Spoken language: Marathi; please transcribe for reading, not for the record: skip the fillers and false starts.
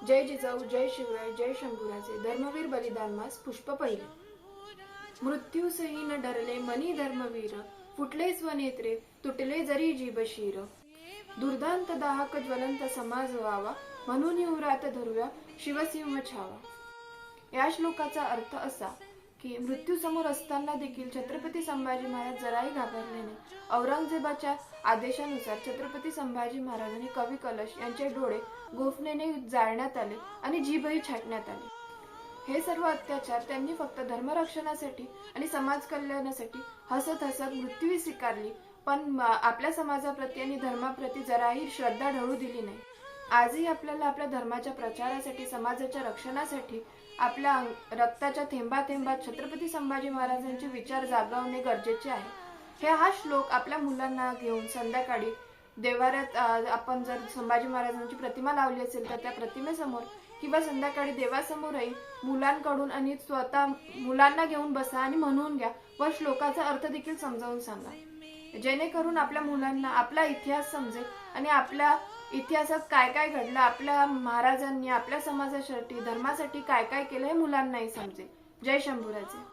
जय जिजाऊ, जय शिवराय, जय शंभूराजे. धर्मवीर बलिदान मास पुष्प पहिले. मृत्यूसही न डरले मनी धर्मवीर, फुटले स्वनेत्रे तुटले जरी जीवशीर. दुर्दांत दाहक ज्वलंत समाज व्हावा, म्हणून उरात धरूया शिवसिंह छावा. या श्लोकाचा अर्थ असा की मृत्यू समोर असताना देखील छत्रपती संभाजी महाराज जराही घाबरले नाही. औरंगजेबाच्या आदेशानुसार छत्रपती संभाजी महाराजांनी कवी कलश यांचे डोळे गोफणेने जाळण्यात आले आणि जीभही छाटण्यात आली. हे सर्व अत्याचार त्यांनी फक्त धर्मरक्षणासाठी आणि समाज कल्याणासाठी हसत हसत मृत्यू स्वीकारली, पण आपल्या समाजाप्रती आणि धर्माप्रती जराही श्रद्धा ढळू दिली नाही. आजही आपल्याला आपल्या धर्माच्या प्रचारासाठी, समाजाच्या रक्षणासाठी आपल्या रक्ताच्या थेंबाथेंबात छत्रपती संभाजी महाराजांचे विचार जागवणे गरजेचे आहे. हा श्लोक आपल्या मुलांना घेऊन संध्याकाळी देवाऱ्यात आपण जर संभाजी महाराजांची प्रतिमा लावली असेल तर त्या प्रतिमेसमोर किंवा संध्याकाळी देवासमोरही मुलांकडून आणि स्वतः मुलांना घेऊन बसा आणि म्हणून घ्या व श्लोकाचा अर्थ देखील समजावून सांगा, जेणेकरून आपल्या मुलांना आपला इतिहास समजेल आणि आपल्या इतिहासात काय काय घडलं, आपल्या महाराजांनी आपल्या समाजासाठी, धर्मासाठी काय काय केलं हे मुलांनाही समजेल. जय शंभूराजे.